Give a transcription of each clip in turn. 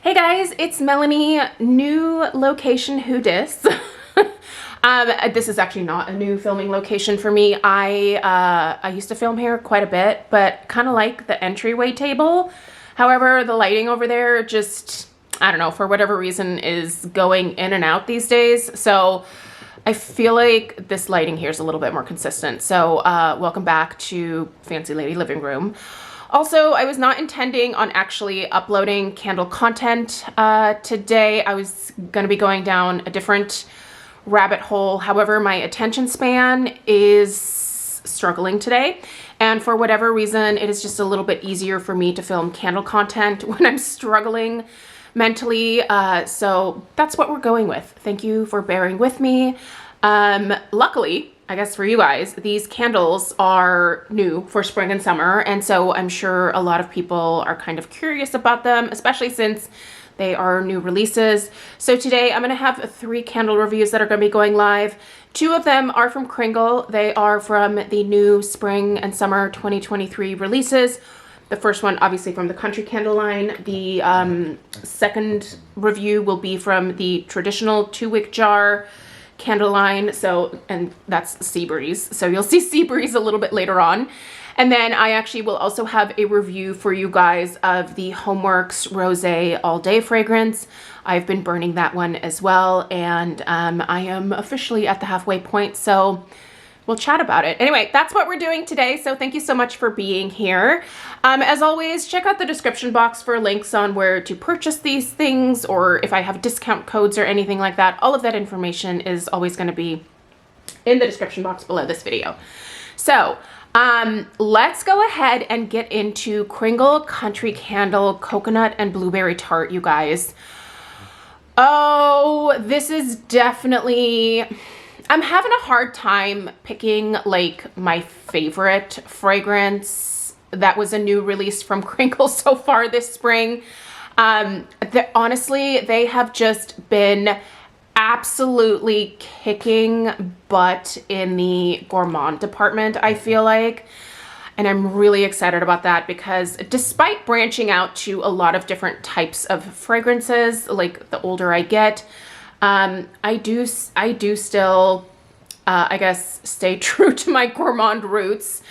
Hey guys, it's Melanie. New location, who dis? This is actually not a new filming location for me. I used to film here quite a bit, but kind of like the entryway table. However, the lighting over there just, I don't know, for whatever reason is going in and out these days. So I feel like this lighting here is a little bit more consistent. So welcome back to Fancy Lady Living Room. Also, I was not intending on actually uploading candle content today. I was going to be going down a different rabbit hole. However, my attention span is struggling today. And for whatever reason, it is just a little bit easier for me to film candle content when I'm struggling mentally. So that's what we're going with. Thank you for bearing with me. Luckily, I guess for you guys, these candles are new for spring and summer. And so I'm sure a lot of people are kind of curious about them, especially since they are new releases. So today I'm going to have 3 candle reviews that are going to be going live. 2 of them are from Kringle. They are from the new spring and summer 2023 releases. The first one, obviously, from the Country Candle line. The second review will be from the traditional 2-wick jar candle line. So, and that's Sea Breeze. So you'll see Sea Breeze a little bit later on. And then I actually will also have a review for you guys of the Homeworx Rosé All Day fragrance. I've been burning that one as well. And I am officially at the halfway point. So we'll chat about it. Anyway, that's what we're doing today. So thank you so much for being here. As always, check out the description box for links on where to purchase these things, or if I have discount codes or anything like that. All of that information is always going to be in the description box below this video. So let's go ahead and get into Kringle Country Candle Coconut and Blueberry Tart, you guys. Oh, this is definitely... I'm having a hard time picking like my favorite fragrance that was a new release from Kringle so far this spring. Honestly, they have just been absolutely kicking butt in the gourmand department, I feel like. And I'm really excited about that because despite branching out to a lot of different types of fragrances, like the older I get, I do still, I guess, stay true to my gourmand roots.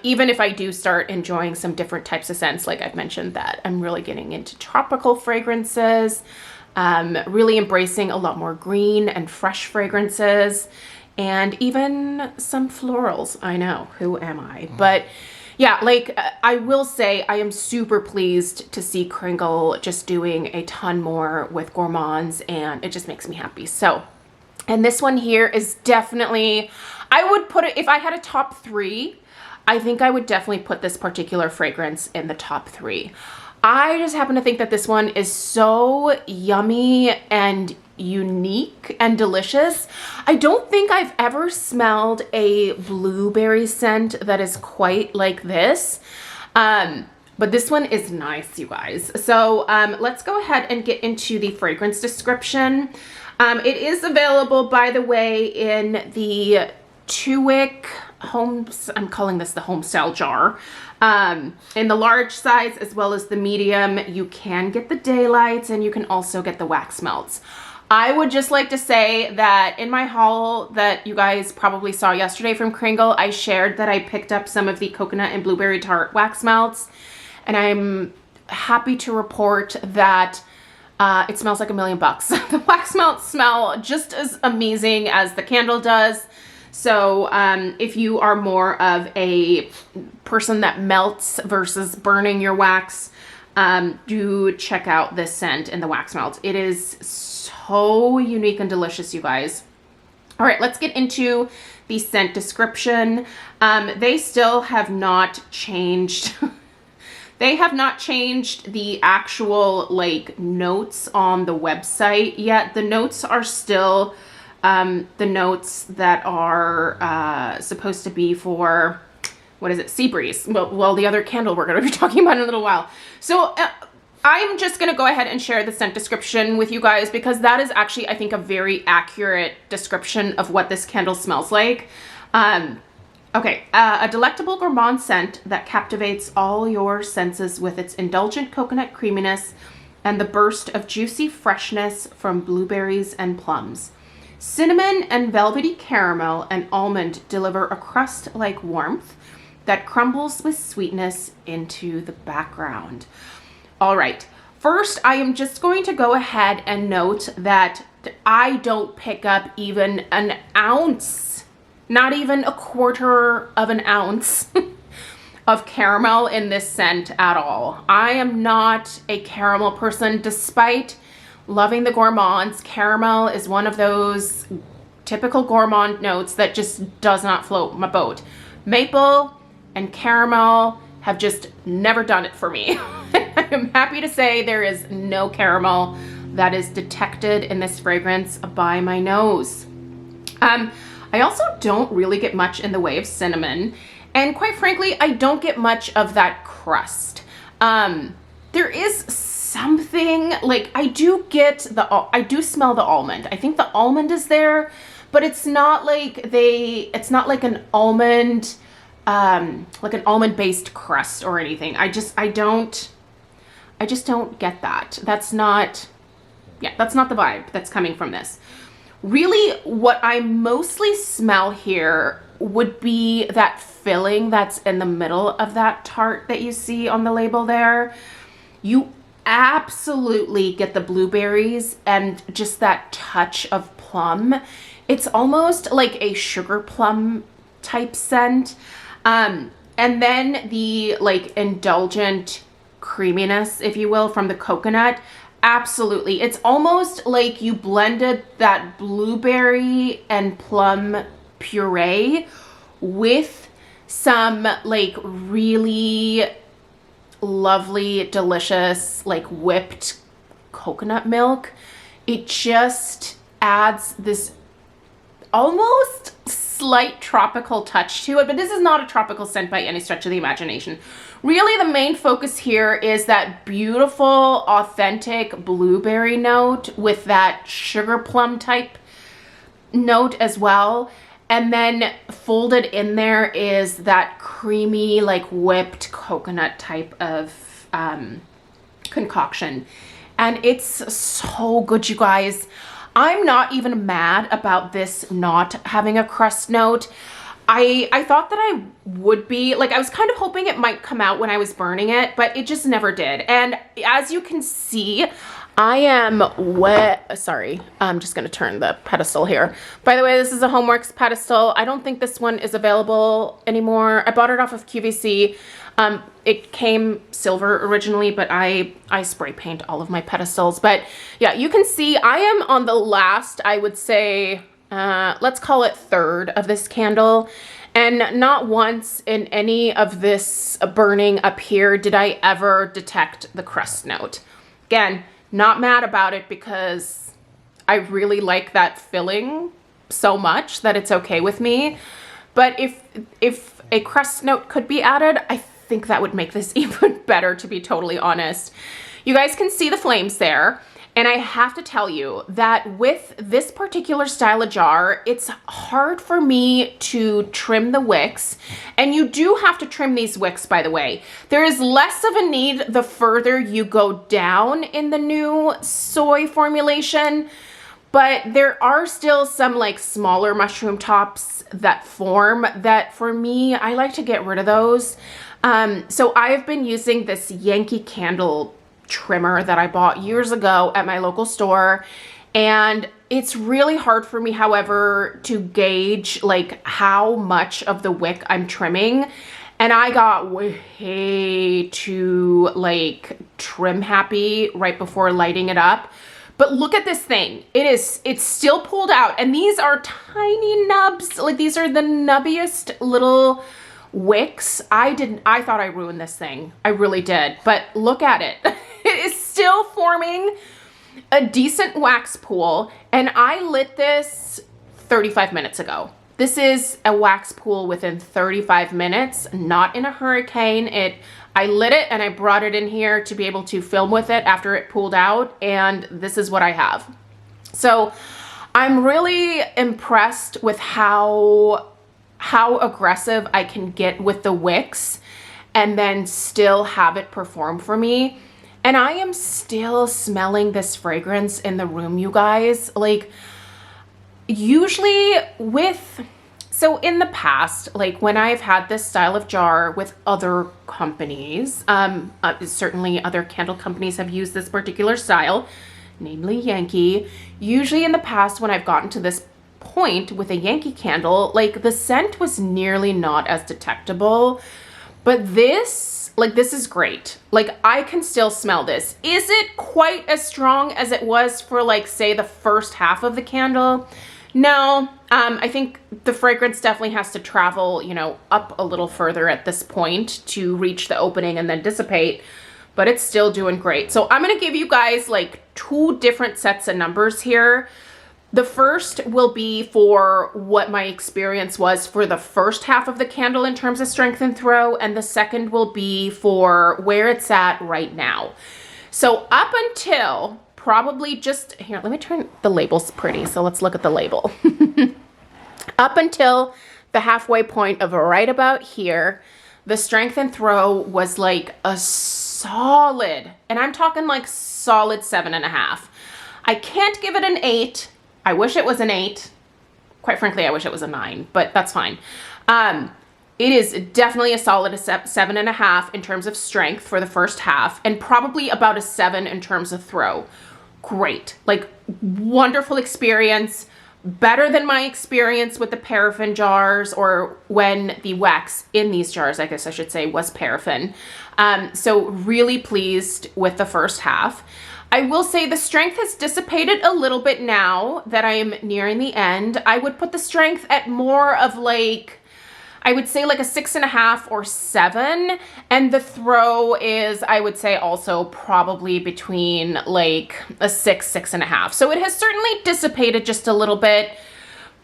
Even if I do start enjoying some different types of scents, like I've mentioned that I'm really getting into tropical fragrances, really embracing a lot more green and fresh fragrances, and even some florals. I know, who am I? But yeah, like I will say I am super pleased to see Kringle just doing a ton more with gourmands, and it just makes me happy. So, and this one here is definitely, I would put it, if I had a top 3, I think I would definitely put this particular fragrance in the top 3. I just happen to think that this one is so yummy and unique and delicious. I don't think I've ever smelled a blueberry scent that is quite like this. But this one is nice, you guys. So let's go ahead and get into the fragrance description. It is available, by the way, in the 2-wick I'm calling this the home style jar. In the large size as well as the medium. You can get the daylights and you can also get the wax melts. I would just like to say that in my haul that you guys probably saw yesterday from Kringle, I shared that I picked up some of the coconut and blueberry tart wax melts, and I'm happy to report that it smells like $1,000,000. The wax melts smell just as amazing as the candle does. So if you are more of a person that melts versus burning your wax, do check out this scent in the wax melt. It is so unique and delicious, you guys. All right, let's get into the scent description. They still have not changed. They have not changed the actual like notes on the website yet. The notes are still the notes that are supposed to be for, what is it, Sea Breeze. Well, the other candle we're going to be talking about in a little while. So I'm just going to go ahead and share the scent description with you guys because that is actually, I think, a very accurate description of what this candle smells like. Okay, a delectable gourmand scent that captivates all your senses with its indulgent coconut creaminess and the burst of juicy freshness from blueberries and plums. Cinnamon and velvety caramel and almond deliver a crust-like warmth that crumbles with sweetness into the background. All right, first I am just going to go ahead and note that I don't pick up even an ounce, not even a quarter of an ounce of caramel in this scent at all. I am not a caramel person, despite loving the gourmands. Caramel is one of those typical gourmand notes that just does not float my boat. Maple and caramel have just never done it for me. I'm happy to say there is no caramel that is detected in this fragrance by my nose. I also don't really get much in the way of cinnamon, and quite frankly, I don't get much of that crust. There is something, like, I do smell the almond. I think the almond is there, but it's not like an almond, like an almond-based crust or anything. I just don't get that. That's not the vibe that's coming from this. Really, what I mostly smell here would be that filling that's in the middle of that tart that you see on the label there. You absolutely get the blueberries and just that touch of plum. It's almost like a sugar plum type scent. And then the like indulgent creaminess, if you will, from the coconut. Absolutely. It's almost like you blended that blueberry and plum puree with some like really lovely, delicious, like whipped coconut milk. It just adds this almost slight tropical touch to it, but this is not a tropical scent by any stretch of the imagination. Really, the main focus here is that beautiful, authentic blueberry note with that sugar plum type note as well. And then folded in there is that creamy, like whipped coconut type of concoction. And it's so good, you guys. I'm not even mad about this not having a crust note. I thought that I would be, like, I was kind of hoping it might come out when I was burning it, but it just never did. And as you can see, I am wet. Sorry, I'm just gonna turn the pedestal here. By the way, this is a Homeworx pedestal. I don't think this one is available anymore. I bought it off of QVC. It came silver originally, but I spray paint all of my pedestals. But yeah, you can see I am on the last, I would say, let's call it third of this candle. And not once in any of this burning up here did I ever detect the crust note. Again, not mad about it because I really like that filling so much that it's okay with me. But if a crust note could be added, I think that would make this even better, to be totally honest. You guys can see the flames there. And I have to tell you that with this particular style of jar, it's hard for me to trim the wicks. And you do have to trim these wicks, by the way. There is less of a need the further you go down in the new soy formulation. But there are still some like smaller mushroom tops that form that for me, I like to get rid of those. So I've been using this Yankee Candle trimmer that I bought years ago at my local store, and it's really hard for me, however, to gauge like how much of the wick I'm trimming, and I got way too like trim happy right before lighting it up. But look at this thing. It's still pulled out, and these are tiny nubs. Like, these are the nubbiest little wicks. I thought I ruined this thing. I really did. But look at it. It is still forming a decent wax pool, and I lit this 35 minutes ago. This is a wax pool within 35 minutes, not in a hurricane. I lit it and I brought it in here to be able to film with it after it pooled out, and this is what I have. So I'm really impressed with how aggressive I can get with the wicks and then still have it perform for me. And I am still smelling this fragrance in the room, you guys. Like, usually so in the past, like when I've had this style of jar with other companies, certainly other candle companies have used this particular style, namely Yankee. Usually in the past, when I've gotten to this point with a Yankee candle, like the scent was nearly not as detectable. But this is great. Like, I can still smell this. Is it quite as strong as it was for, like, say, the first half of the candle? No. I think the fragrance definitely has to travel, you know, up a little further at this point to reach the opening and then dissipate, but it's still doing great. So I'm going to give you guys, like, 2 different sets of numbers here. The first will be for what my experience was for the first half of the candle in terms of strength and throw, and the second will be for where it's at right now. So up until probably just, here, let me turn, the label's pretty, so let's look at the label. Up until the halfway point of right about here, the strength and throw was like a solid, and I'm talking like solid 7.5. I can't give it an 8. I wish it was an 8. Quite frankly, I wish it was a 9, but that's fine. It is definitely a solid 7.5 in terms of strength for the first half, and probably about a 7 in terms of throw. Great, like wonderful experience. Better than my experience with the paraffin jars, or when the wax in these jars, I guess I should say, was paraffin. So really pleased with the first half. I will say the strength has dissipated a little bit now that I am nearing the end. I would put the strength at more of like, I would say like a 6.5 or 7. And the throw is, I would say also probably between like a 6, 6.5. So it has certainly dissipated just a little bit,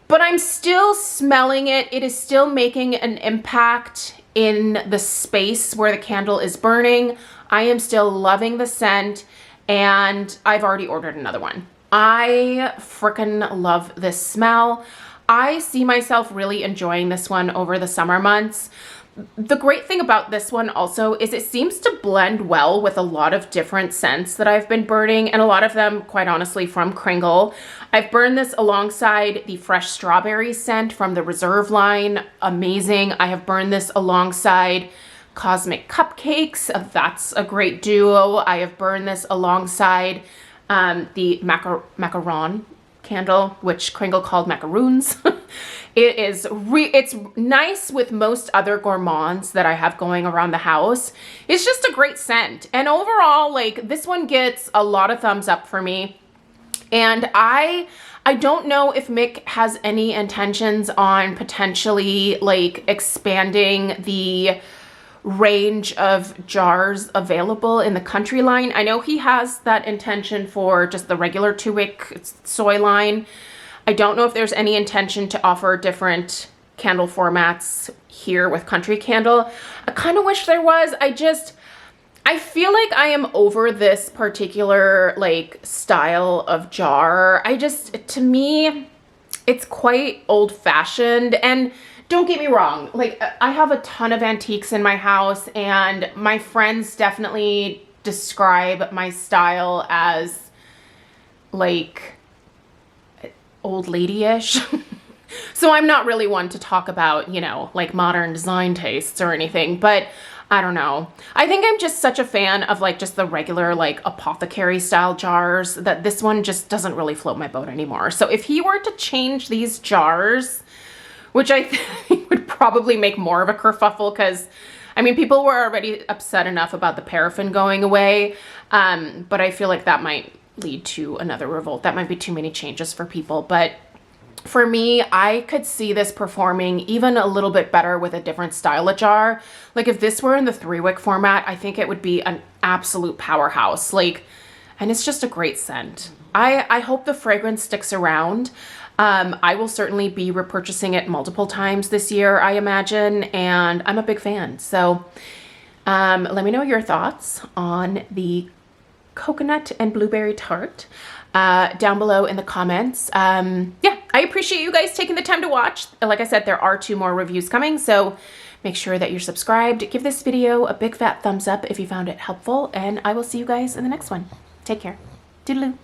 but I'm still smelling it. It is still making an impact in the space where the candle is burning. I am still loving the scent, and I've already ordered another one. I freaking love this smell. I see myself really enjoying this one over the summer months. The great thing about this one also is it seems to blend well with a lot of different scents that I've been burning, and a lot of them, quite honestly, from Kringle. I've burned this alongside the fresh strawberry scent from the Reserve line. Amazing. I have burned this alongside Cosmic Cupcakes. That's a great duo. I have burned this alongside the macaron candle, which Kringle called macaroons. It's nice with most other gourmands that I have going around the house. It's just a great scent. And overall, like, this one gets a lot of thumbs up for me. And I don't know if Mick has any intentions on potentially like expanding the range of jars available in the country line. I know he has that intention for just the regular 2-wick soy line. I don't know if there's any intention to offer different candle formats here with Country Candle. I kind of wish there was. I feel like I am over this particular like style of jar. To me, it's quite old fashioned. And don't get me wrong, like, I have a ton of antiques in my house, and my friends definitely describe my style as like old lady-ish. So I'm not really one to talk about, you know, like modern design tastes or anything, but I don't know. I think I'm just such a fan of like just the regular like apothecary style jars that this one just doesn't really float my boat anymore. So if he were to change these jars, which I think would probably make more of a kerfuffle, because I mean, people were already upset enough about the paraffin going away, but I feel like that might lead to another revolt. That might be too many changes for people, but for me, I could see this performing even a little bit better with a different style of jar. Like if this were in the 3-wick format, I think it would be an absolute powerhouse. Like, and it's just a great scent. I hope the fragrance sticks around. I will certainly be repurchasing it multiple times this year, I imagine, and I'm a big fan. So let me know your thoughts on the coconut and blueberry tart down below in the comments. Yeah, I appreciate you guys taking the time to watch. Like I said, there are 2 more reviews coming, so Make sure that you're subscribed. Give this video a big fat thumbs up if you found it helpful, and I will see you guys in the next one. Take care. Toodaloo.